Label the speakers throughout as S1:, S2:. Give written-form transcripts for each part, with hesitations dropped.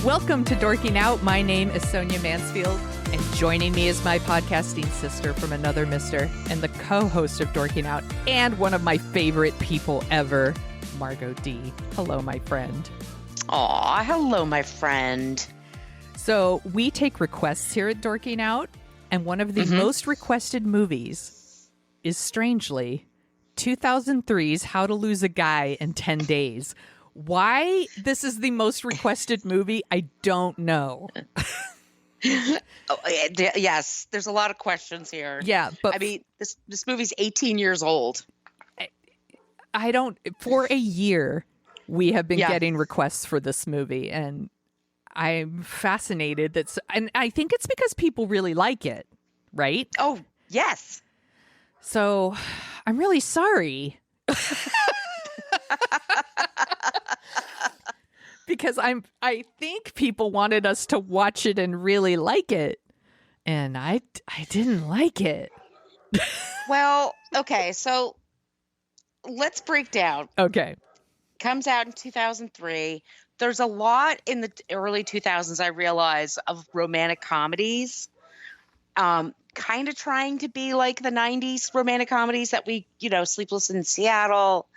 S1: Welcome to Dorking Out. My name is Sonia Mansfield, and joining me is my podcasting sister from another mister and the co-host of Dorking Out and one of my favorite people ever, Margo D. Hello, my friend.
S2: Aw, hello, my friend.
S1: So we take requests here at Dorking Out, and one of the most requested movies is, strangely, 2003's How to Lose a Guy in 10 Days. Why this is the most requested movie, I don't know.
S2: Yes, there's a lot of questions here.
S1: Yeah, but
S2: I mean, this movie's 18 years old.
S1: I don't. For a year, we have been getting requests for this movie, and I'm fascinated. And I think it's because people really like it, right?
S2: Oh, yes.
S1: So I'm really sorry. Because I think people wanted us to watch it and really like it, and I didn't like it.
S2: Well, okay, so let's break down.
S1: Okay.
S2: Comes out in 2003. There's a lot in the early 2000s, I realize, of romantic comedies, kind of trying to be like the 90s romantic comedies that we, Sleepless in Seattle.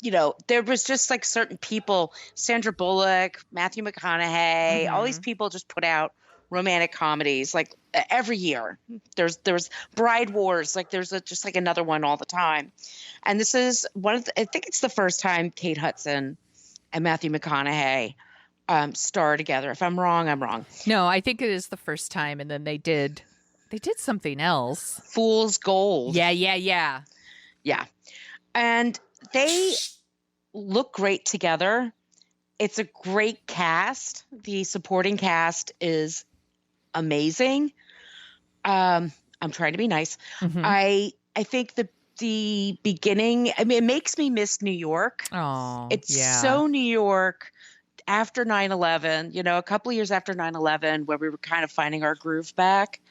S2: There was just like certain people, Sandra Bullock, Matthew McConaughey, all these people just put out romantic comedies like every year. There's Bride Wars, like there's just like another one all the time. And this is I think it's the first time Kate Hudson and Matthew McConaughey star together. If I'm wrong, I'm wrong.
S1: No, I think it is the first time, and then they did something else.
S2: Fool's Gold.
S1: Yeah.
S2: And they look great together. It's a great cast. The supporting cast is amazing. I'm trying to be nice. I think the beginning, I mean, it makes me miss New York.
S1: Oh,
S2: it's so New York after 9/11, a couple of years after 9/11, where we were kind of finding our groove back.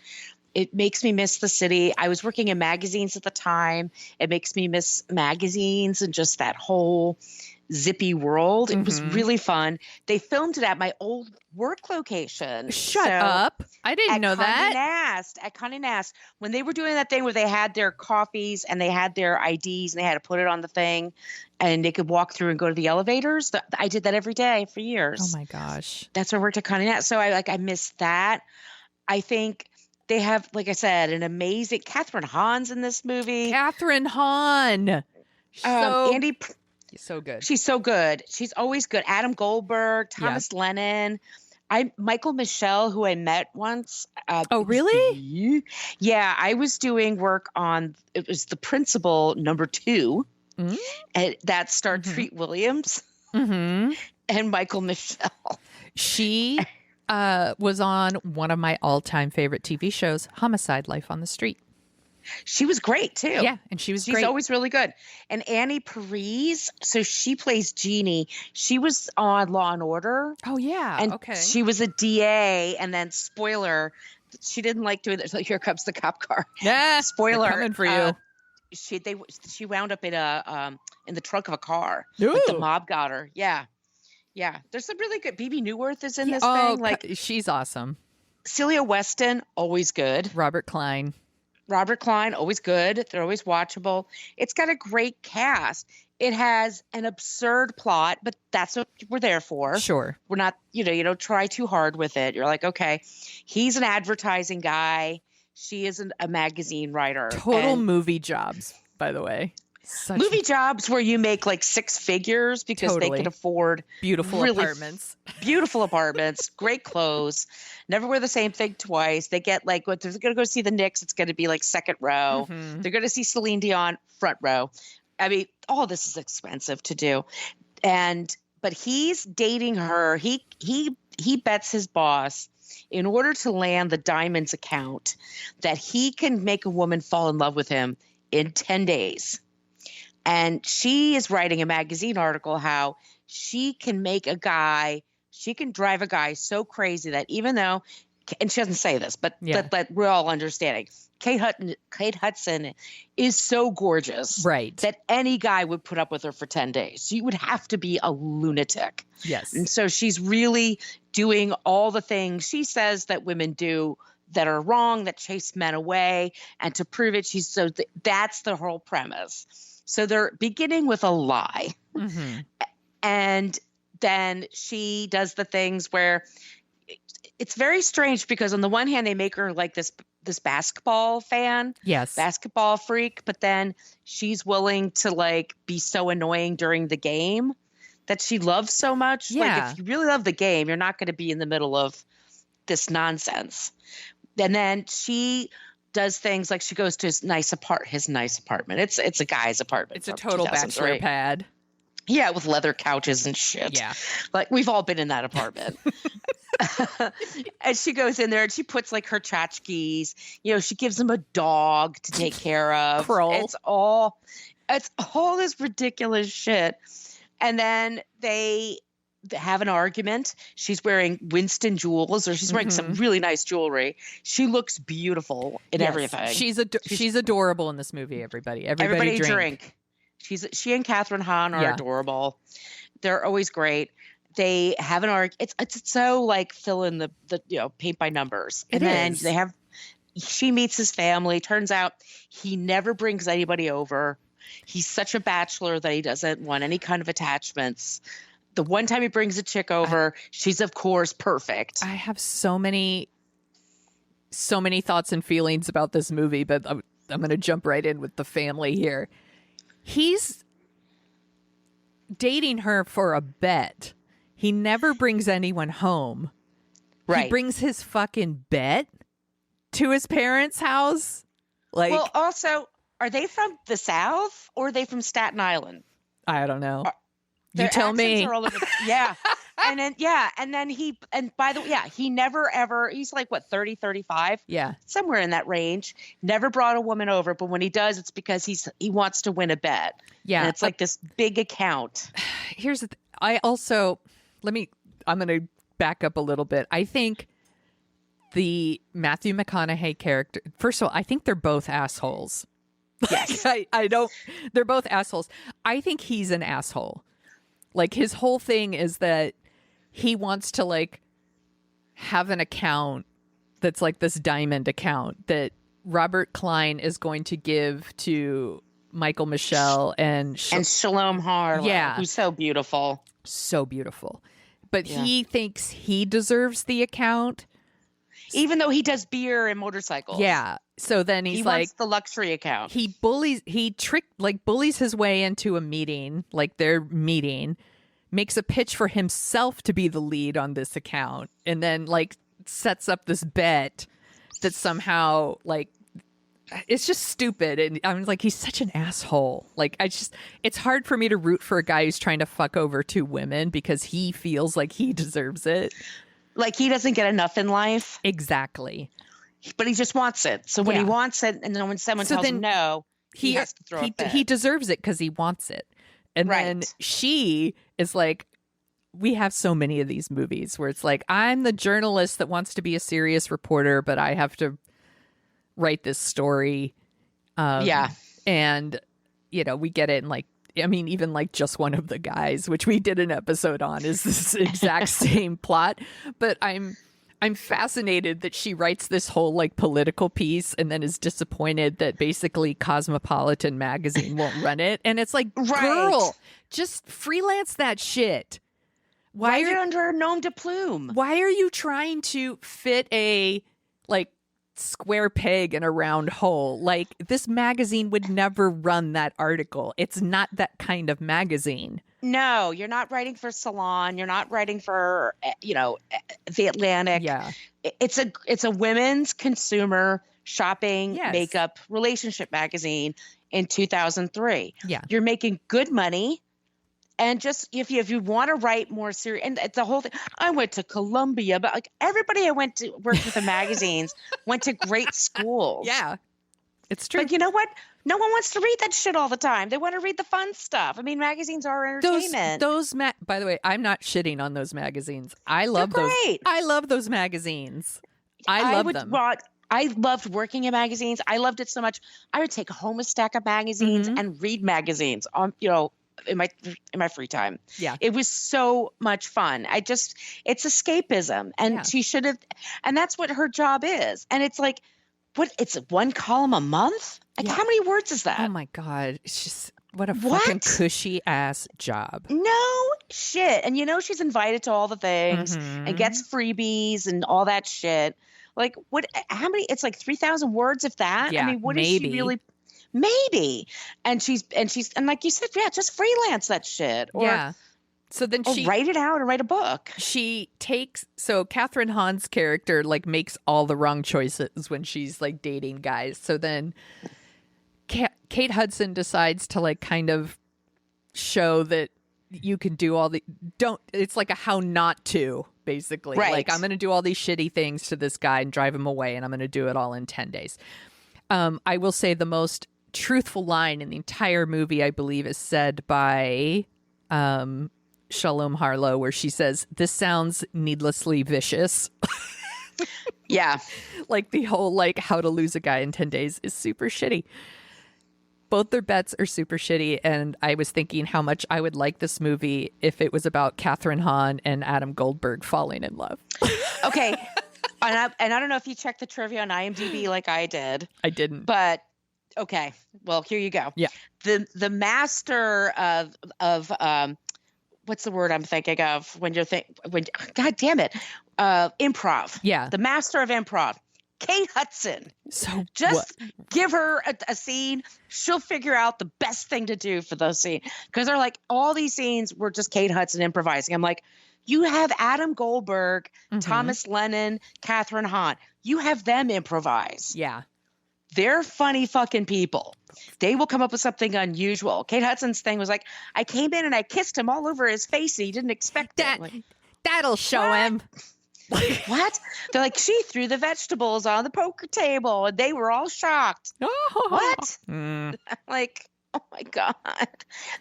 S2: It makes me miss the city. I was working in magazines at the time. It makes me miss magazines and just that whole zippy world. It was really fun. They filmed it at my old work location.
S1: Shut up. I didn't know that.
S2: At Condé Nast, when they were doing that thing where they had their coffees and they had their IDs and they had to put it on the thing and they could walk through and go to the elevators. I did that every day for years.
S1: Oh my gosh.
S2: That's where I worked at Condé Nast. So I miss that. I think they have, like I said, an amazing Catherine Hahn's in this movie.
S1: Catherine Hahn. So good.
S2: She's so good. She's always good. Adam Goldberg, Thomas Lennon. Michael Michelle, who I met once.
S1: Oh, really?
S2: Yeah, I was doing work on, it was The Principal #2. And that starred Treat Williams and Michael Michelle.
S1: She was on one of my all-time favorite TV shows, Homicide: Life on the Street.
S2: She was great too.
S1: Yeah, and she's great.
S2: She's always really good. And Annie Parise, so she plays Jeannie. She was on Law and Order.
S1: Oh yeah,
S2: and
S1: okay.
S2: She was a DA, and then spoiler, she didn't like doing it. So here comes the cop car.
S1: Yeah,
S2: spoiler
S1: coming for you.
S2: She wound up in the trunk of a car.
S1: Ooh.
S2: Like the mob got her. Yeah. There's some really good. Bebe Neuwirth is in this thing. Like
S1: she's awesome.
S2: Celia Weston, always good.
S1: Robert Klein,
S2: always good. They're always watchable. It's got a great cast. It has an absurd plot, but that's what we're there for.
S1: Sure.
S2: We're not, you don't try too hard with it. You're like, okay, he's an advertising guy. She is a magazine writer.
S1: Total movie jobs, by the way.
S2: Movie jobs where you make like six figures because they can afford
S1: beautiful apartments.
S2: Beautiful apartments, great clothes, never wear the same thing twice. They get like, what, they're going to go see the Knicks, it's going to be like second row. They're going to see Celine Dion front row. I mean, all this is expensive to do. But he's dating her. He bets his boss in order to land the Diamonds account that he can make a woman fall in love with him in 10 days. And she is writing a magazine article how she can drive a guy so crazy that even though and she doesn't say this, but
S1: Yeah.
S2: that we're all understanding. Kate Hudson is so gorgeous,
S1: Right.
S2: that any guy would put up with her for 10 days. You would have to be a lunatic.
S1: Yes.
S2: And so she's really doing all the things she says that women do that are wrong, that chase men away. And to prove it, that's the whole premise. So they're beginning with a lie.
S1: Mm-hmm.
S2: And then she does the things where it's very strange, because on the one hand, they make her like this basketball fan,
S1: Yes.
S2: basketball freak, but then she's willing to like be so annoying during the game that she loves so much.
S1: Yeah.
S2: Like, if you really love the game, you're not going to be in the middle of this nonsense. And then she does things like she goes to his nice apartment. It's a guy's apartment.
S1: It's a
S2: from
S1: total
S2: 2003.
S1: bachelor pad.
S2: Yeah, with leather couches and shit.
S1: Yeah.
S2: Like, we've all been in that apartment. And she goes in there and she puts like her tchotchkes, she gives him a dog to take care of.
S1: Kroll.
S2: It's all this ridiculous shit. And then they have an argument. She's wearing Winston jewels, or she's wearing some really nice jewelry. She looks beautiful in everything.
S1: She's adorable in this movie, everybody. Everybody drink.
S2: She and Catherine Hahn are adorable. They're always great. They have an arc. It's so like fill in the paint by numbers. And then she meets his family. Turns out he never brings anybody over. He's such a bachelor that he doesn't want any kind of attachments. The one time he brings a chick over, she's of course perfect.
S1: I have so many thoughts and feelings about this movie, but I'm going to jump right in with the family here. He's dating her for a bet. He never brings anyone home.
S2: Right.
S1: He brings his fucking bet to his parents' house. Like,
S2: well, also, are they from the South or are they from Staten Island?
S1: I don't know. You
S2: Their
S1: tell me.
S2: accents are all over and then by the way, he never ever, he's like what, 30, 35?
S1: Yeah. Somewhere
S2: in that range. Never brought a woman over, but when he does, it's because he wants to win a bet.
S1: Yeah.
S2: And it's like this big account.
S1: Here's the I'm going to back up a little bit. I think the Matthew McConaughey character, first of all, I think they're both assholes.
S2: Yes.
S1: They're both assholes. I think he's an asshole. Like, his whole thing is that he wants to like have an account that's like this diamond account that Robert Klein is going to give to Michael Michelle and
S2: Shalom Harlow, who's so beautiful.
S1: So beautiful. But he thinks he deserves the account.
S2: Even though he does beer and motorcycles.
S1: Yeah. So then he wants
S2: the luxury account.
S1: He bullies his way into a meeting, like their meeting, makes a pitch for himself to be the lead on this account, and then like sets up this bet that somehow like it's just stupid. And I'm like, he's such an asshole. Like, it's hard for me to root for a guy who's trying to fuck over two women because he feels like he deserves it.
S2: Like, he doesn't get enough in life.
S1: Exactly.
S2: But he just wants it. So when he wants it, and then when someone tells him no, he has to throw it.
S1: He deserves it because he wants it. And then she is like, we have so many of these movies where it's like, I'm the journalist that wants to be a serious reporter, but I have to write this story. And, we get it in like, I mean, even like Just One of the Guys, which we did an episode on, is this exact same plot. But I'm fascinated that she writes this whole like political piece and then is disappointed that basically Cosmopolitan magazine won't run it. And it's like, girl, just freelance that shit.
S2: Why are you under a nom de plume?
S1: Why are you trying to fit a like square peg in a round hole? Like, this magazine would never run that article. It's not that kind of magazine.
S2: No, you're not writing for Salon. You're not writing for, The Atlantic.
S1: Yeah.
S2: It's a women's consumer shopping, makeup, relationship magazine in 2003.
S1: Yeah.
S2: You're making good money. And just if you want to write more serious, and it's the whole thing. I went to Columbia, but like everybody I went to worked with the magazines went to great schools.
S1: Yeah, it's true.
S2: But you know what? No one wants to read that shit all the time. They want to read the fun stuff. I mean, magazines are entertainment.
S1: By the way, I'm not shitting on those magazines. I love those.
S2: Great.
S1: I love those magazines. I love them.
S2: I loved working in magazines. I loved it so much. I would take home a stack of magazines and read magazines on, in my free time.
S1: Yeah.
S2: It was so much fun. It's escapism, and she should have, and that's what her job is. And it's like, it's one column a month? Like, how many words is that?
S1: Oh my God. It's just, what a fucking cushy ass job.
S2: No shit. And she's invited to all the things and gets freebies and all that shit. Like, how many? It's like 3,000 words, if that.
S1: Yeah,
S2: I mean, what is she really? Maybe. And and like you said, just freelance that shit. Or,
S1: So then she
S2: write it out and write a book.
S1: So Catherine Hahn's character like makes all the wrong choices when she's like dating guys. So then Kate Hudson decides to like kind of show that you can do it's like a how not to, basically.
S2: Right.
S1: Like, I'm going to do all these shitty things to this guy and drive him away, and I'm going to do it all in 10 days. I will say the most truthful line in the entire movie, I believe, is said by Shalom Harlow, where she says, "This sounds needlessly vicious."
S2: Yeah.
S1: Like, the whole like how to lose a guy in 10 days is super shitty. Both their bets are super shitty, and I was thinking how much I would like this movie if it was about Catherine Hahn and Adam Goldberg falling in love.
S2: Okay. And I don't know if you checked the trivia on IMDb like I did.
S1: I didn't.
S2: But okay. Well, here you go.
S1: Yeah.
S2: The master of what's the word I'm thinking of when God damn it. Improv.
S1: Yeah.
S2: The master of improv. Kate Hudson.
S1: So
S2: just give her a scene. She'll figure out the best thing to do for those scenes. Because they're like, all these scenes were just Kate Hudson improvising. I'm like, you have Adam Goldberg, Thomas Lennon, Catherine Hahn. You have them improvise.
S1: Yeah.
S2: They're funny fucking people. They will come up with something unusual. Kate Hudson's thing was like, I came in and I kissed him all over his face and he didn't expect
S1: that.
S2: Like,
S1: that'll show him.
S2: What? They're like, she threw the vegetables on the poker table and they were all shocked. What? Like, oh my God.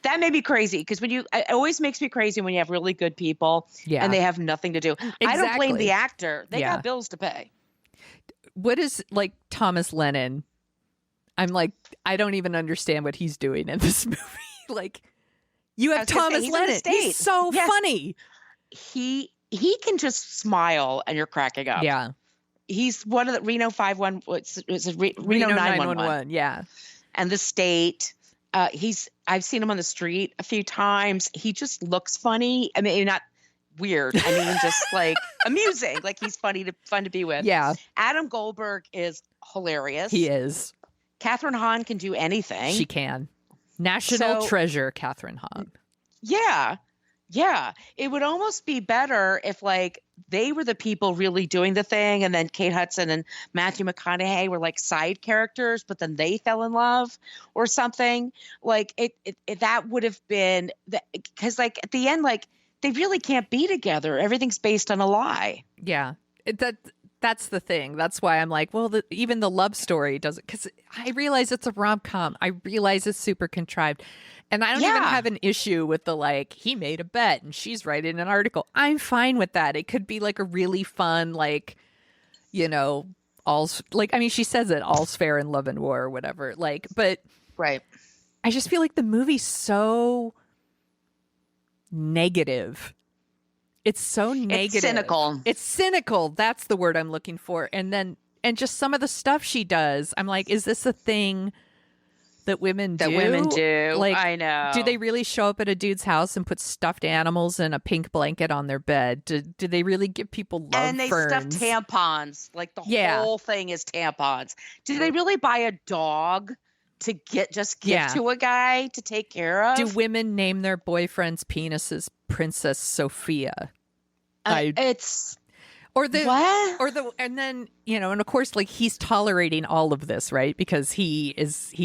S2: That made me crazy because it always makes me crazy when you have really good people and they have nothing to do. Exactly. I don't blame the actor. They got bills to pay.
S1: What is like Thomas Lennon? I'm like, I don't even understand what he's doing in this movie. Like, you have Thomas Lennon. He's so funny. He can just smile and you're cracking up. Yeah. He's one of the Reno 51. Reno 911.
S2: Yeah. And the state. I've seen him on the street a few times. He just looks funny. I mean, not weird. I mean, just like amusing. Like, he's fun to be with.
S1: Yeah.
S2: Adam Goldberg is hilarious.
S1: He is.
S2: Catherine Hahn can do anything.
S1: She can. National treasure, Catherine Hahn.
S2: Yeah. Yeah. It would almost be better if like they were the people really doing the thing and then Kate Hudson and Matthew McConaughey were like side characters, but then they fell in love or something. Like that would have been because like at the end, like they really can't be together. Everything's based on a lie.
S1: Yeah. That's the thing. That's why I'm like, well, even the love story doesn't, because I realize it's a rom-com. I realize it's super contrived. And I don't even have an issue with the like, he made a bet and she's writing an article. I'm fine with that. It could be like a really fun, like, all's like, I mean, she says it, all's fair in love and war or whatever. Like, but
S2: right.
S1: I just feel like the movie's so negative. It's so negative.
S2: It's cynical.
S1: It's cynical. That's the word I'm looking for. And just some of the stuff she does, I'm like, is this a thing that women do? Like,
S2: I know.
S1: Do they really show up at a dude's house and put stuffed animals and a pink blanket on their bed? Do they really give people love
S2: and they
S1: ferns?
S2: stuff tampons. Like the whole thing is tampons. Do they really buy a dog to give to a guy to take care of?
S1: Do women name their boyfriends' penises Princess Sophia? And then, and of course, like, he's tolerating all of this, right? Because he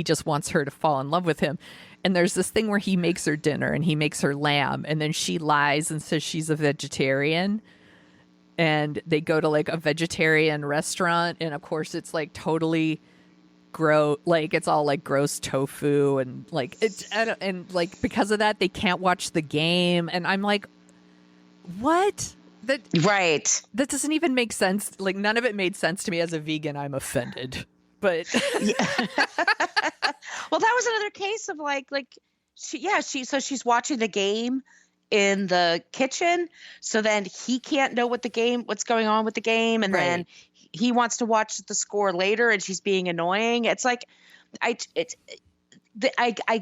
S1: just wants her to fall in love with him. And there's this thing where he makes her dinner and he makes her lamb and then she lies and says she's a vegetarian. And they go to like a vegetarian restaurant. And of course it's like totally gross, like it's all like gross tofu and like and like because of that they can't watch the game. And I'm like, what?
S2: Right.
S1: That doesn't even make sense. Like, none of it made sense to me. As a vegan, I'm offended. But
S2: Yeah. Well, that was another case of she's watching the game in the kitchen. So then he can't know what's going on with the game. And then he wants to watch the score later and she's being annoying. It's like, I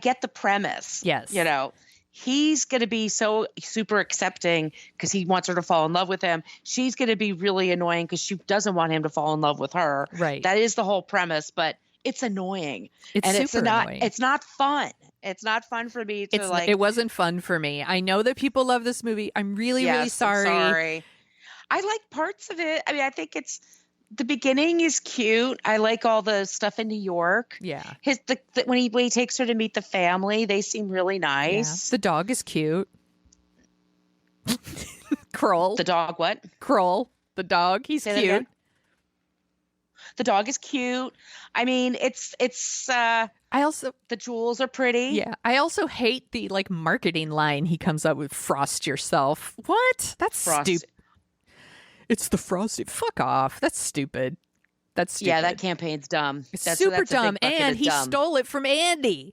S2: get the premise.
S1: Yes.
S2: You know, he's going to be so super accepting because he wants her to fall in love with him. She's going to be really annoying because she doesn't want him to fall in love with her.
S1: Right.
S2: That is the whole premise, but it's annoying.
S1: It's annoying.
S2: It's not fun. It's not fun for me to
S1: It wasn't fun for me. I know that people love this movie. I'm really sorry.
S2: I'm sorry. I like parts of it. I mean, I think the beginning is cute. I like all the stuff in New York.
S1: Yeah.
S2: When he takes her to meet the family, they seem really nice.
S1: Yeah. The dog is cute. Kroll.
S2: The dog what?
S1: Kroll. The dog. He's cute.
S2: The dog is cute. I mean, I also the jewels are pretty.
S1: Yeah. I also hate the marketing line he comes up with, frost yourself. What? That's stupid. It's the frosty. Fuck off. That's stupid.
S2: Yeah, that campaign's dumb.
S1: It's super dumb. And he stole it from Andy.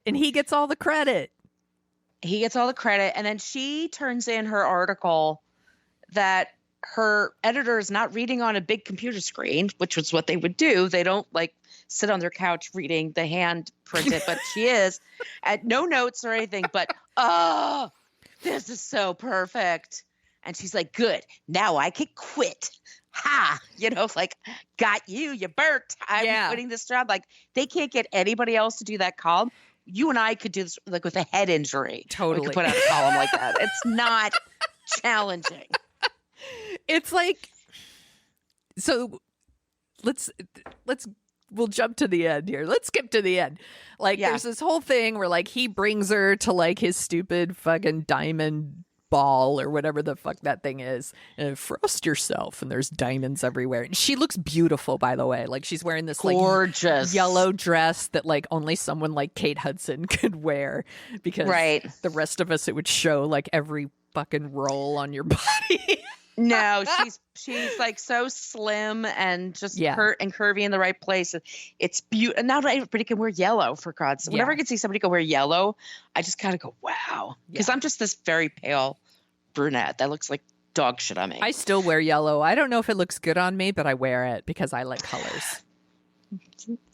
S1: And he gets all the credit.
S2: And then she turns in her article that her editor is not reading on a big computer screen, which was what they would do. They don't sit on their couch reading the hand printed, but she is at no notes or anything. But, oh, this is so perfect. And she's like, good, now I can quit. Ha! Got you burnt. I'm quitting this job. They can't get anybody else to do that column. You and I could do this with a head injury.
S1: Totally.
S2: We could put out a column like that. It's not challenging.
S1: It's so we'll jump to the end here. Let's skip to the end. There's this whole thing where he brings her to his stupid fucking diamond ball or whatever the fuck that thing is, and frost yourself, and there's diamonds everywhere, and she looks beautiful, by the way. She's wearing this
S2: gorgeous
S1: yellow dress that only someone like Kate Hudson could wear, because the rest of us, it would show every fucking roll on your body.
S2: No, she's so slim and just and curvy in the right place. It's beautiful. And now everybody can wear yellow, for God's sake. Whenever I can see somebody can wear yellow, I just kind of go, wow. Because I'm just this very pale brunette that looks like dog shit on me.
S1: I still wear yellow. I don't know if it looks good on me, but I wear it because I like colors.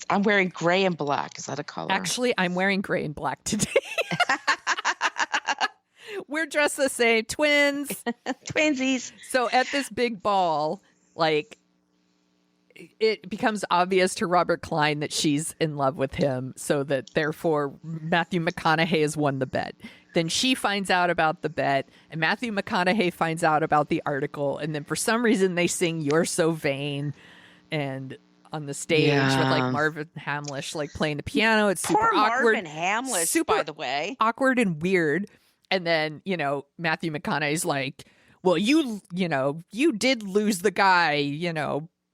S2: I'm wearing gray and black. Is that a color?
S1: Actually, I'm wearing gray and black today. We're dressed the same. Twins.
S2: Twinsies.
S1: So at this big ball, it becomes obvious to Robert Klein that she's in love with him, so that therefore Matthew McConaughey has won the bet. Then she finds out about the bet, and Matthew McConaughey finds out about the article, and then for some reason they sing "You're So Vain," and on the stage with Marvin Hamlish playing the piano. It's super awkward.
S2: Marvin Hamlish,
S1: super
S2: by the way,
S1: awkward and weird. And then, Matthew McConaughey's like, well, you did lose the guy,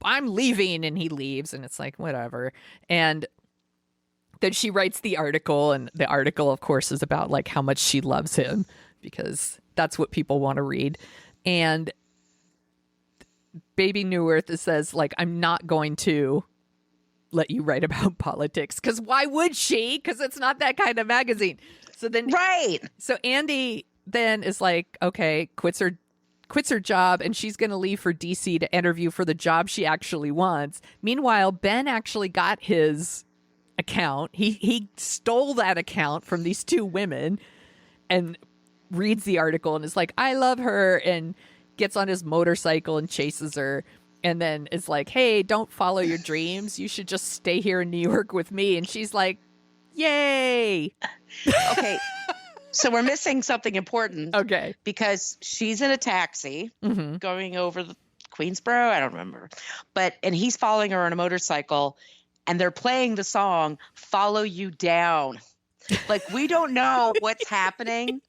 S1: I'm leaving. And he leaves. And it's like, whatever. And then she writes the article. And the article, of course, is about how much she loves him, because that's what people want to read. And Baby New Earth says, I'm not going to let you write about politics. Because why would she? Because it's not that kind of magazine. So then, so Andy then is okay, quits her job, and she's going to leave for DC to interview for the job she actually wants. Meanwhile, Ben actually got his account. He stole that account from these two women and reads the article and is like, I love her, and gets on his motorcycle and chases her. And then is like, hey, don't follow your dreams. You should just stay here in New York with me. And she's like, yay.
S2: Okay. So we're missing something important.
S1: Okay.
S2: Because she's in a taxi going over the Queensboro. I don't remember. And he's following her on a motorcycle, and they're playing the song Follow You Down. We don't know what's happening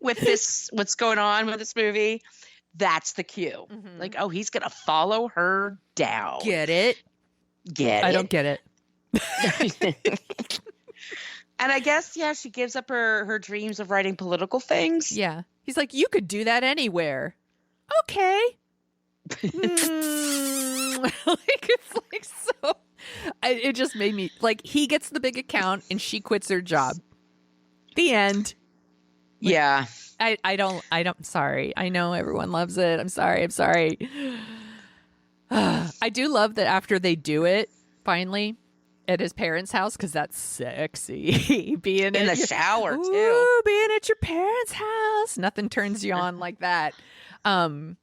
S2: with this, what's going on with this movie. That's the cue. Oh, he's going to follow her down.
S1: Get it? I don't get it.
S2: And I guess, yeah, she gives up her dreams of writing political things.
S1: Yeah. He's like, you could do that anywhere. Okay. Like, it's like so. It just made me like, he gets the big account and she quits her job. The end. Like,
S2: yeah.
S1: I don't, sorry. I know everyone loves it. I'm sorry. I do love that after they do it, finally, at his parents' house, because that's sexy. Being
S2: in the shower, too.
S1: Being at your parents' house. Nothing turns you on like that. Then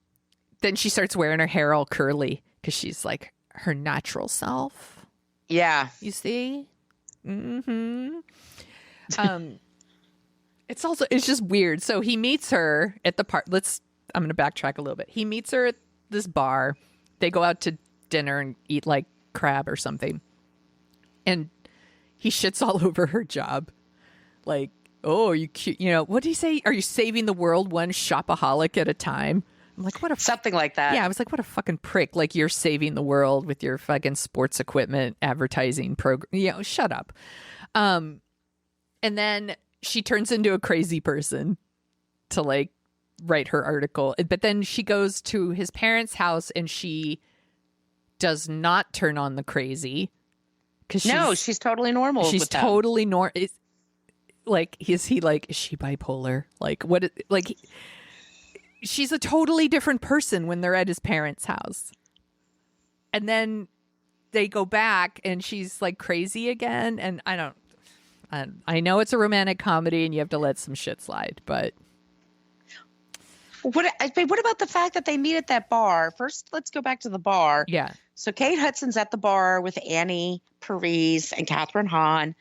S1: she starts wearing her hair all curly because she's like her natural self.
S2: Yeah.
S1: You see? Mm-hmm. It's just weird. So he meets her at the park. I'm going to backtrack a little bit. He meets her at this bar. They go out to dinner and eat like crab or something. And he shits all over her job. Like, oh, are you cute? You know, what did he say? Are you saving the world one shopaholic at a time? I'm like, what a
S2: something like that.
S1: Yeah, I was like, what a fucking prick. Like, you're saving the world with your fucking sports equipment advertising program. You know, shut up. And then she turns into a crazy person to like write her article. But then she goes to his parents' house and she does not turn on the crazy.
S2: She's totally normal.
S1: She's totally normal. Like, is she bipolar? Like, what? Like, she's a totally different person when they're at his parents' house. And then they go back and she's like crazy again. And I know it's a romantic comedy and you have to let some shit slide, but.
S2: What about the fact that they meet at that bar? First, let's go back to the bar.
S1: Yeah.
S2: So Kate Hudson's at the bar with Annie Parise and Catherine Hahn.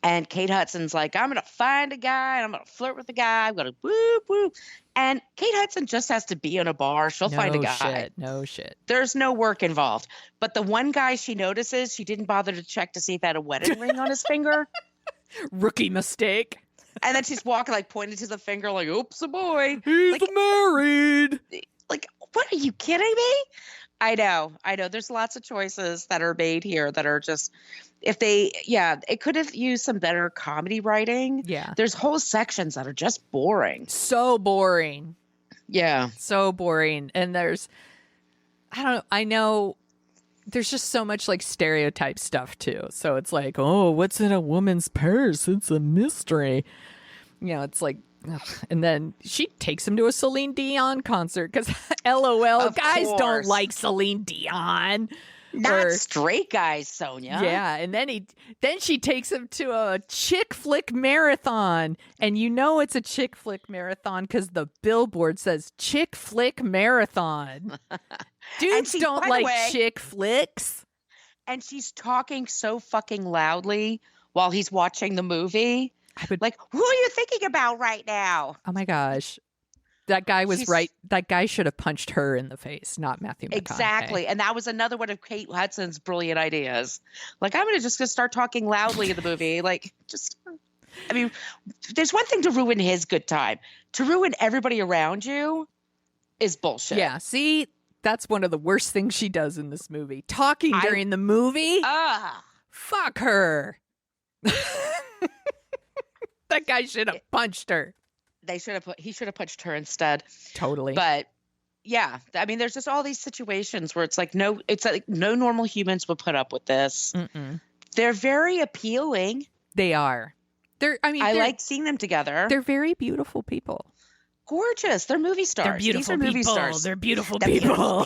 S2: And Kate Hudson's like, I'm going to find a guy and I'm going to flirt with a guy. I'm going to whoop, whoop. And Kate Hudson just has to be in a bar. She'll find a guy.
S1: No shit.
S2: There's no work involved. But the one guy she notices, she didn't bother to check to see if he had a wedding ring on his finger.
S1: Rookie mistake.
S2: And then she's walking, like, pointing to the finger, like, oops, a boy.
S1: He's
S2: like,
S1: married.
S2: Like, what, are you kidding me? I know. There's lots of choices that are made here that are just, it could have used some better comedy writing.
S1: Yeah.
S2: There's whole sections that are just boring.
S1: So boring.
S2: Yeah.
S1: So boring. And I know there's just so much like stereotype stuff too. So it's like, oh, what's in a woman's purse? It's a mystery. You know, it's like, ugh. And then she takes him to a Celine Dion concert because LOL,
S2: of
S1: guys
S2: course.
S1: don't like Celine Dion.
S2: Not straight guys, Sonia.
S1: Yeah, and then she takes him to a chick flick marathon, and you know it's a chick flick marathon because the billboard says chick flick marathon. Dudes don't like chick flicks.
S2: And she's talking so fucking loudly while he's watching the movie. Like, who are you thinking about right now?
S1: Oh my gosh. That guy was right. That guy should have punched her in the face, not Matthew McConaughey.
S2: Exactly. And that was another one of Kate Hudson's brilliant ideas. Like, I'm going to just start talking loudly in the movie. Like, there's one thing to ruin his good time. To ruin everybody around you is bullshit.
S1: Yeah. See, that's one of the worst things she does in this movie. Talking during the movie. Fuck her. That guy should have punched her.
S2: He should have punched her instead.
S1: Totally.
S2: But yeah, I mean, there's just all these situations where it's like no normal humans would put up with this.
S1: Mm-mm.
S2: They're very appealing.
S1: They are. I
S2: like seeing them together.
S1: They're very beautiful people.
S2: Gorgeous. They're movie stars.
S1: They're beautiful
S2: These are
S1: people.
S2: movie stars.
S1: They're beautiful people.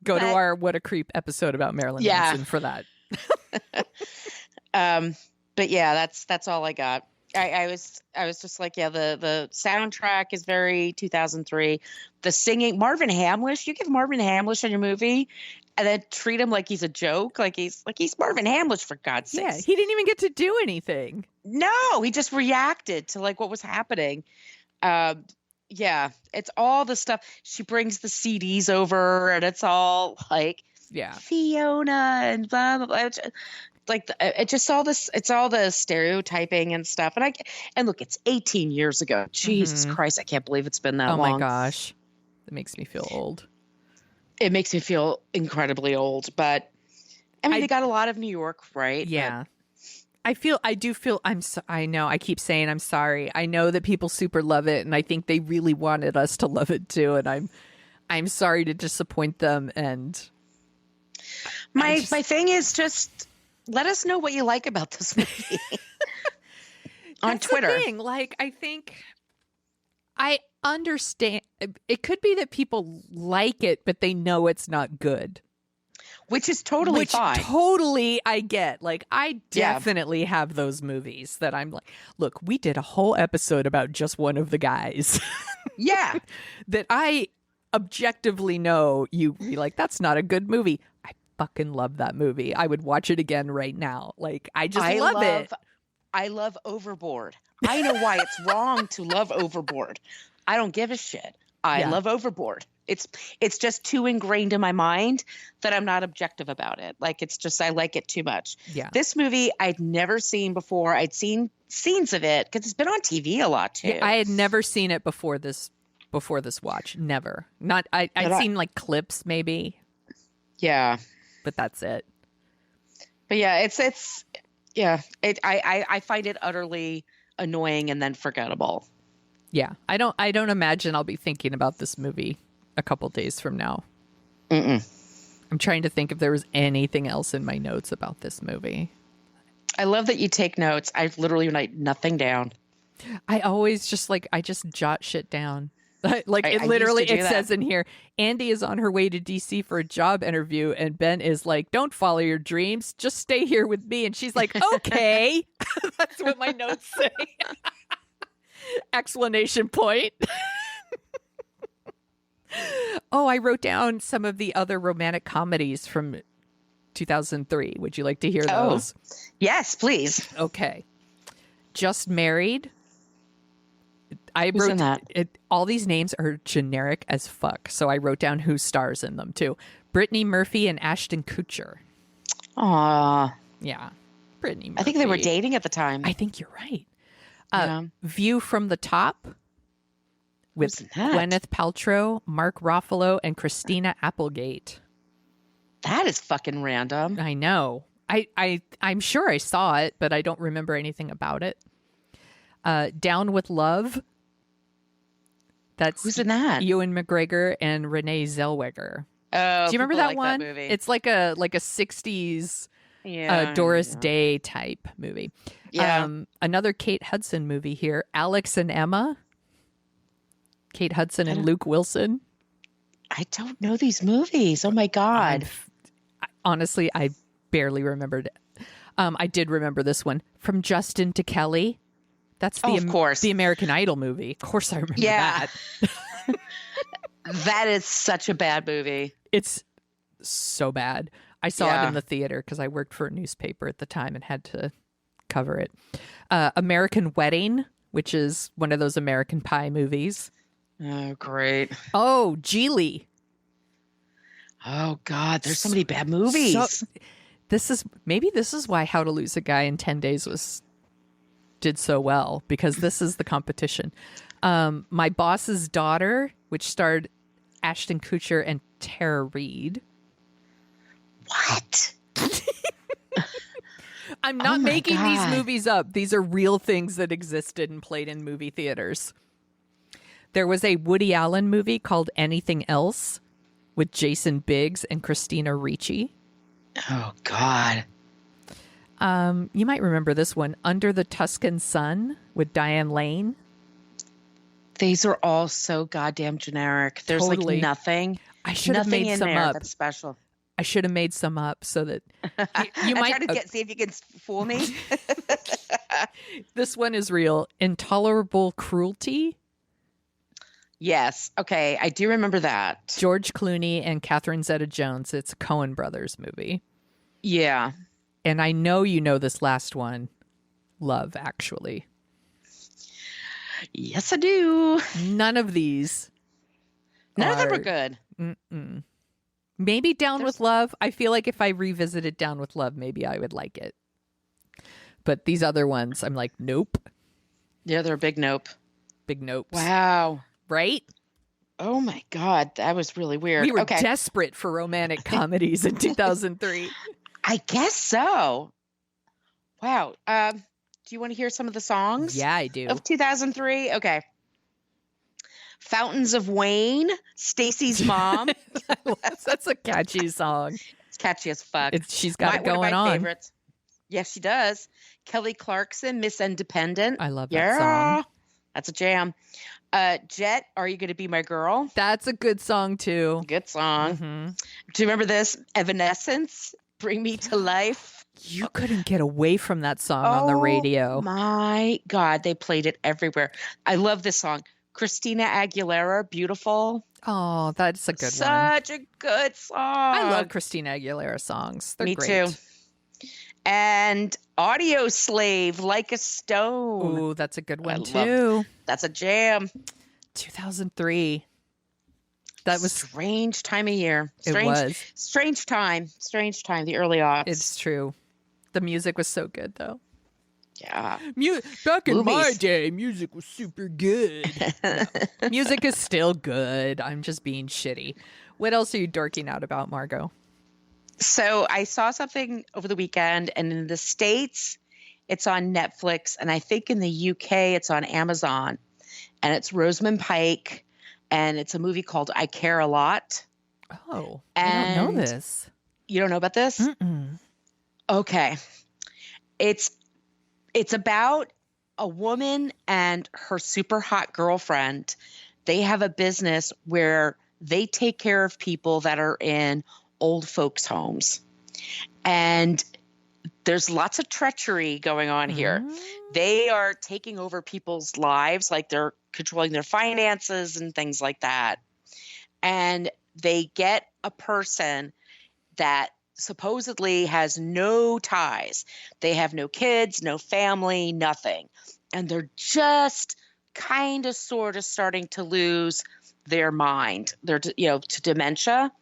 S1: Go to our What a Creep episode about Marilyn Manson for that.
S2: But yeah, that's all I got. I was just like, yeah, the soundtrack is very 2003. The singing, Marvin Hamlish, you give Marvin Hamlish in your movie and then treat him like he's a joke, like he's Marvin Hamlish, for God's sake.
S1: Yeah, he didn't even get to do anything.
S2: No, he just reacted to like what was happening. Yeah, it's all the stuff. She brings the CDs over and it's all like Fiona and blah blah blah. Like it just all this, it's all the stereotyping and stuff. And look, it's 18 years ago. Jesus Christ, I can't believe it's been that long.
S1: Oh my gosh, it makes me feel old.
S2: It makes me feel incredibly old, but I mean, they got a lot of New York, right?
S1: Yeah. I know I keep saying I'm sorry. I know that people super love it, and I think they really wanted us to love it too, and I'm sorry to disappoint them. And
S2: my thing is just let us know what you like about this movie on Twitter.
S1: The thing. Like, I think I understand. It could be that people like it, but they know it's not good.
S2: Which is totally fine.
S1: Totally, I get. Like, I definitely have those movies that I'm like, look, we did a whole episode about just one of the guys.
S2: Yeah.
S1: That I objectively know you'd be like, that's not a good movie. I fucking love that movie. I would watch it again right now. Like, I love it.
S2: I love Overboard. I know why it's wrong to love Overboard. I don't give a shit. I love Overboard. It's just too ingrained in my mind that I'm not objective about it. Like, it's just, I like it too much.
S1: Yeah.
S2: This movie I'd never seen before. I'd seen scenes of it because it's been on TV a lot too.
S1: Yeah, I had never seen it before this watch. Never. Not. I'd seen like clips maybe.
S2: Yeah.
S1: But that's it.
S2: But yeah, I find it utterly annoying and then forgettable.
S1: Yeah. I don't imagine I'll be thinking about this movie a couple days from now.
S2: Mm-mm.
S1: I'm trying to think if there was anything else in my notes about this movie.
S2: I love that you take notes. I literally write nothing down.
S1: I always just jot shit down. Like, it says in here, Andy is on her way to DC for a job interview, and Ben is like, don't follow your dreams, just stay here with me. And she's like, okay. That's what my notes say. Explanation point. Oh, I wrote down some of the other romantic comedies from 2003. Would you like to hear those?
S2: Yes, please.
S1: Okay. Just Married.
S2: Who's in that?
S1: All these names are generic as fuck, so I wrote down who stars in them too. Brittany Murphy and Ashton Kutcher.
S2: Aw.
S1: Yeah. Brittany Murphy.
S2: I think they were dating at the time.
S1: I think you're right. View from the Top with Gwyneth Paltrow, Mark Ruffalo, and Christina Applegate.
S2: That is fucking random.
S1: I know. I'm sure I saw it, but I don't remember anything about it. Down with Love.
S2: Who's in that?
S1: Ewan McGregor and Renee Zellweger.
S2: Oh,
S1: do you remember that one?
S2: That movie.
S1: It's like a 60s Doris Day type movie.
S2: Yeah.
S1: Another Kate Hudson movie here. Alex and Emma. Kate Hudson and Luke Wilson.
S2: I don't know these movies. Oh my God.
S1: Honestly, I barely remembered it. I did remember this one. From Justin to Kelly. That's
S2: of course.
S1: The American Idol movie. Of course I remember that.
S2: That is such a bad movie.
S1: It's so bad. I saw it in the theater because I worked for a newspaper at the time and had to cover it. American Wedding, which is one of those American Pie movies.
S2: Oh, great.
S1: Oh, Geely.
S2: Oh, God. There's so many bad movies.
S1: This is why How to Lose a Guy in 10 Days did so well, because this is the competition. My Boss's Daughter, which starred Ashton Kutcher and Tara Reid.
S2: What?
S1: I'm not making these movies up. These are real things that existed and played in movie theaters. There was a Woody Allen movie called Anything Else with Jason Biggs and Christina Ricci.
S2: Oh, God.
S1: You might remember this one, Under the Tuscan Sun with Diane Lane.
S2: These are all so goddamn generic. There's like nothing.
S1: I should have made some up.
S2: That's special.
S1: I should have made some up so that you might
S2: try to see if you can fool me.
S1: This one is real. Intolerable Cruelty.
S2: Yes. Okay. I do remember that.
S1: George Clooney and Catherine Zeta-Jones. It's a Coen Brothers movie.
S2: Yeah.
S1: And I know you know this last one. Love, Actually.
S2: Yes, I do.
S1: None of these.
S2: None of them are good.
S1: Mm-mm. Maybe Down with Love. I feel like if I revisited Down with Love, maybe I would like it. But these other ones, I'm like, nope.
S2: Yeah, they're a big nope.
S1: Big nopes.
S2: Wow.
S1: Right?
S2: Oh my God. That was really weird.
S1: We were desperate for romantic comedies in 2003.
S2: I guess so. Wow. Do you want to hear some of the songs
S1: Yeah, I do.
S2: of 2003? Okay. Fountains of Wayne, Stacy's Mom.
S1: That's a catchy song.
S2: It's catchy as fuck.
S1: She's got it going
S2: one of my
S1: on.
S2: favorites. Yes, she does. Kelly Clarkson, Miss Independent.
S1: I love that song.
S2: That's a jam. Jet, Are You Gonna Be My Girl?
S1: That's a good song too.
S2: Good song.
S1: Mm-hmm.
S2: Do you remember this? Evanescence, Bring Me to Life.
S1: You couldn't get away from that song on the radio.
S2: My God, they played it everywhere. I love this song. Christina Aguilera, Beautiful.
S1: Oh, that's a good one.
S2: Such a good song.
S1: I love Christina Aguilera songs. They're great.
S2: Me too. And Audio Slave, Like a Stone.
S1: Ooh, that's a good one too.
S2: That's a jam.
S1: 2003. That was
S2: strange time of year.
S1: It was
S2: strange time. The early aughts.
S1: It's true. The music was so good though.
S2: Yeah.
S1: Back in my day, music was super good. No. Music is still good. I'm just being shitty. What else are you dorking out about, Margo?
S2: So I saw something over the weekend, and in the States, it's on Netflix, and I think in the UK, it's on Amazon, and it's Rosamund Pike, and it's a movie called I Care a Lot.
S1: Oh, I don't know this.
S2: You don't know about this?
S1: Mm-mm.
S2: Okay. It's about a woman and her super hot girlfriend. They have a business where they take care of people that are in old folks' homes. And there's lots of treachery going on here. They are taking over people's lives, like they're controlling their finances and things like that. And they get a person that supposedly has no ties. They have no kids, no family, nothing. And they're just kind of sort of starting to lose their mind. They're, to dementia.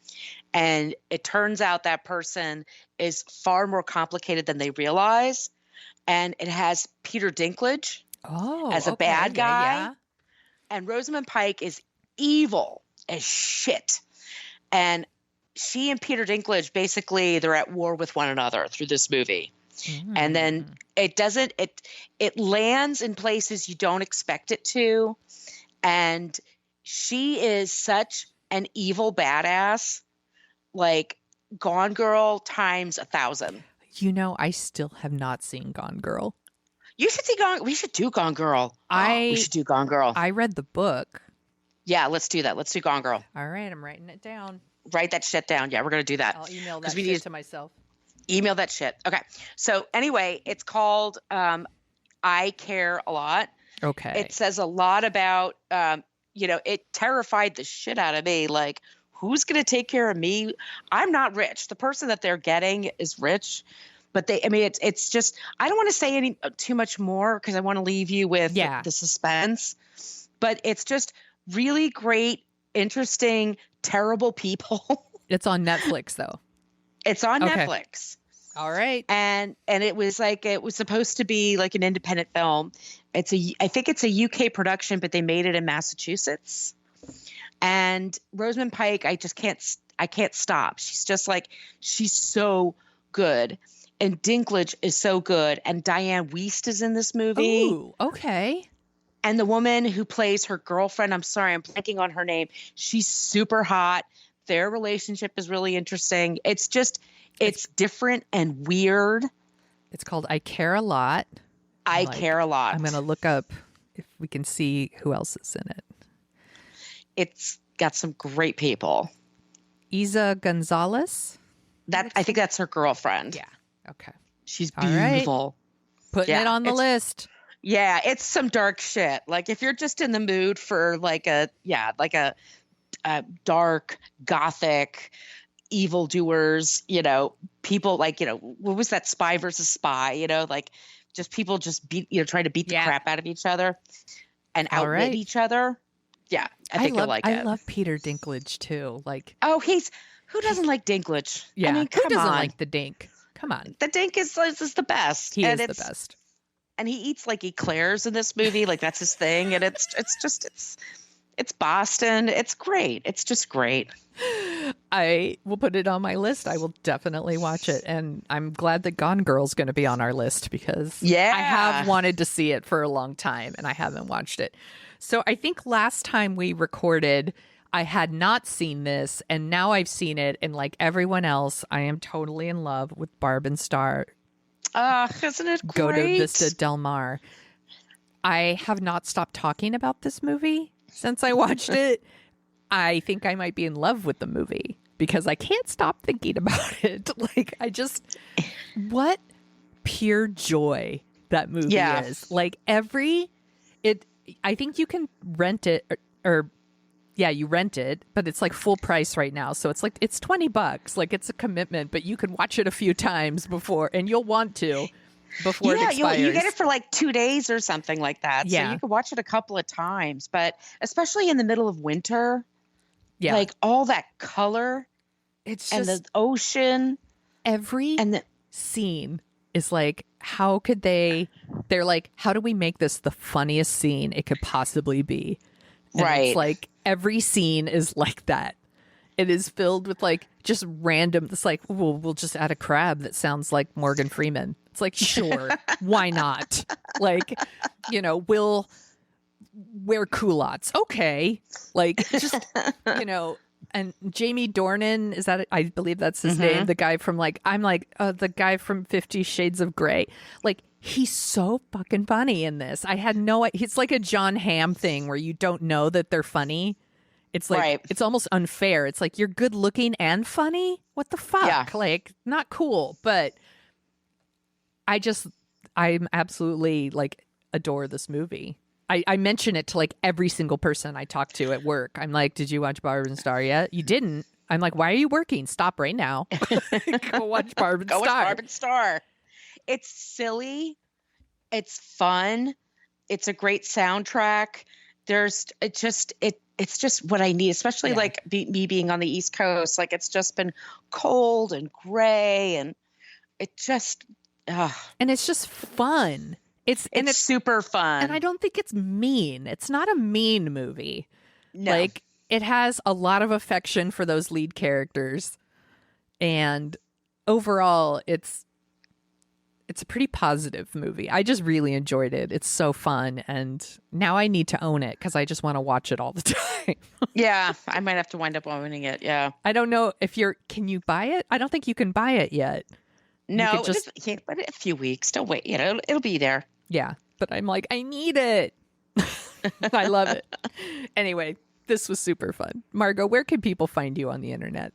S2: And it turns out that person is far more complicated than they realize. And it has Peter Dinklage as a bad guy. Yeah. And Rosamund Pike is evil as shit. And she and Peter Dinklage, basically, they're at war with one another through this movie. And then it lands in places you don't expect it to. And she is such an evil badass, like Gone Girl times 1,000.
S1: I still have not seen Gone Girl.
S2: You should see we should do Gone Girl. We should do Gone Girl.
S1: I read the book.
S2: Yeah, let's do that. Let's do Gone Girl.
S1: All right, I'm writing it down.
S2: Write that shit down. Yeah, we're going to do that.
S1: I'll email that shit to myself.
S2: Email that shit. Okay. So anyway, it's called I Care a Lot.
S1: Okay.
S2: It says a lot about, it terrified the shit out of me. Like, who's going to take care of me? I'm not rich. The person that they're getting is rich. But it's just, I don't want to say too much more because I want to leave you with the suspense. But it's just really great, interesting, terrible people. It's on
S1: Netflix, though.
S2: It's on Netflix.
S1: All right.
S2: And it was supposed to be like an independent film. I think it's a UK production, but they made it in Massachusetts. And Rosamund Pike, I can't stop. She's just like, she's so good. And Dinklage is so good. And Diane Wiest is in this movie.
S1: Ooh, okay.
S2: And the woman who plays her girlfriend, I'm sorry, I'm blanking on her name. She's super hot. Their relationship is really interesting. It's different and weird.
S1: It's called I Care a Lot.
S2: I Care a Lot.
S1: I'm going to look up if we can see who else is in it.
S2: It's got some great people.
S1: Isa Gonzalez?
S2: I think that's her girlfriend.
S1: Yeah. Okay.
S2: She's beautiful.
S1: Right. Putting it on the list.
S2: Yeah, it's some dark shit. Like if you're just in the mood for like a dark, gothic, evildoers, people like, what was that Spy versus Spy, like just people just trying to beat the crap out of each other and outwit each other. Yeah, I think you'll like it.
S1: I love Peter Dinklage too. Like,
S2: who doesn't like Dinklage?
S1: Yeah,
S2: I mean, come
S1: who doesn't
S2: on.
S1: like the Dink? Come on,
S2: the Dink is the best.
S1: He is the best.
S2: And he eats like eclairs in this movie, like that's his thing. And it's It's Boston. It's great. It's just great.
S1: I will put it on my list. I will definitely watch it. And I'm glad that Gone Girl's going to be on our list because I have wanted to see it for a long time and I haven't watched it. So I think last time we recorded, I had not seen this and now I've seen it. And like everyone else, I am totally in love with Barb and Star.
S2: Isn't it great?
S1: Go to Vista Del Mar. I have not stopped talking about this movie since I watched it. I think I might be in love with the movie because I can't stop thinking about it. Like, what pure joy that movie is. Like, I think you can rent it you rent it, but it's like full price right now. So it's like, it's $20. Like, it's a commitment, but you can watch it a few times before, and you'll want to before it expires.
S2: You get it for like 2 days or something like that. So you can watch it a couple of times, but especially in the middle of winter, like all that color,
S1: it's
S2: and
S1: just,
S2: the ocean,
S1: every scene is like, they're like, how do we make this the funniest scene it could possibly be? And it's like every scene is like that. It is filled with like just random. It's like, we'll just add a crab that sounds like Morgan Freeman. It's like, sure, why not? Like, we'll wear culottes. Okay. Like, just, and Jamie Dornan, I believe that's his name. The guy from the guy from 50 Shades of Grey. Like, he's so fucking funny in this. I had it's like a John Hamm thing where you don't know that they're funny. It's like, it's almost unfair. It's like, you're good looking and funny. What the fuck? Yeah. Like, not cool. But I'm absolutely like adore this movie. I mention it to like every single person I talk to at work. I'm like, did you watch Barb and Star yet? You didn't. I'm like, why are you working? Stop right now. Go watch Barb and Star.
S2: Watch Barb and Star. It's silly. It's fun. It's a great soundtrack. It's just what I need, especially like me being on the East Coast. Like, it's just been cold and gray, and it just
S1: and it's just fun. It's
S2: super fun.
S1: And I don't think it's mean. It's not a mean movie.
S2: No.
S1: Like, it has a lot of affection for those lead characters. And overall, it's a pretty positive movie. I just really enjoyed it. It's so fun. And now I need to own it because I just want to watch it all the time.
S2: Yeah, I might have to wind up owning it. Yeah.
S1: I don't know if can you buy it? I don't think you can buy it yet.
S2: No, but a few weeks. Don't wait. It'll be there.
S1: Yeah, but I'm like, I need it. I love it. Anyway, this was super fun. Margo, where can people find you on the internet?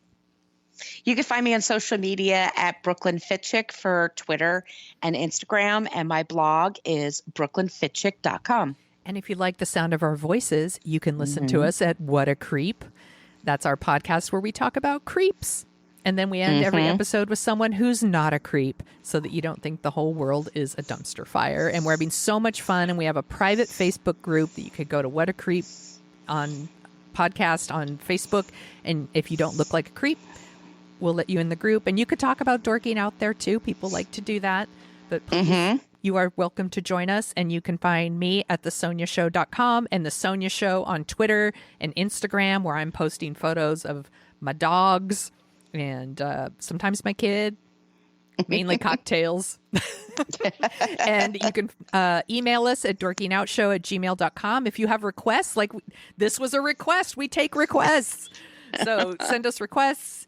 S2: You can find me on social media at Brooklyn Fitchick for Twitter and Instagram, and my blog is brooklynfitchick.com.
S1: And if you like the sound of our voices, you can listen to us at What a Creep. That's our podcast where we talk about creeps. And then we end every episode with someone who's not a creep so that you don't think the whole world is a dumpster fire. And we're having so much fun. And we have a private Facebook group that you could go to What a Creep on podcast on Facebook. And if you don't look like a creep, we'll let you in the group. And you could talk about dorking out there too. People like to do that. But please, you are welcome to join us. And you can find me at thesoniashow.com and The Sonia Show on Twitter and Instagram, where I'm posting photos of my dogs and sometimes my kid, mainly cocktails. And you can email us at dorkingoutshow@gmail.com if you have requests. Like, this was a request. We take requests. So send us requests.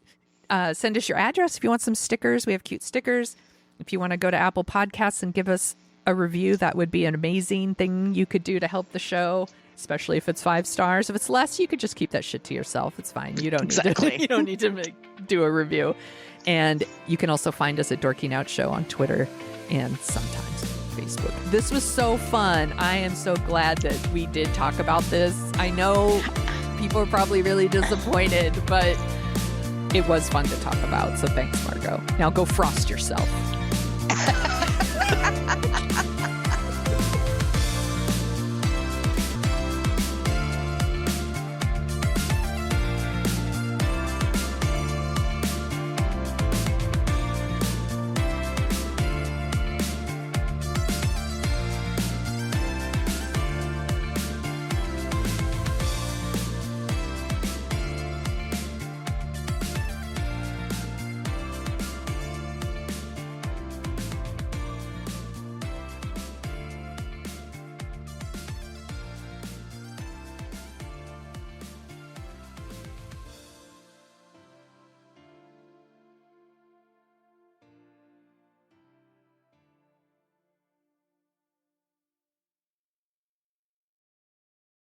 S1: Send us your address if you want some stickers. We have cute stickers. If you want to go to Apple Podcasts and give us a review, that would be an amazing thing you could do to help the show, especially if it's 5 stars. If it's less, you could just keep that shit to yourself. It's fine. You don't need to, you don't need to do a review. And you can also find us at Dorking Out Show on Twitter and sometimes Facebook. This was so fun. I am so glad that we did talk about this. I know people are probably really disappointed, but it was fun to talk about. So thanks, Margo. Now go frost yourself.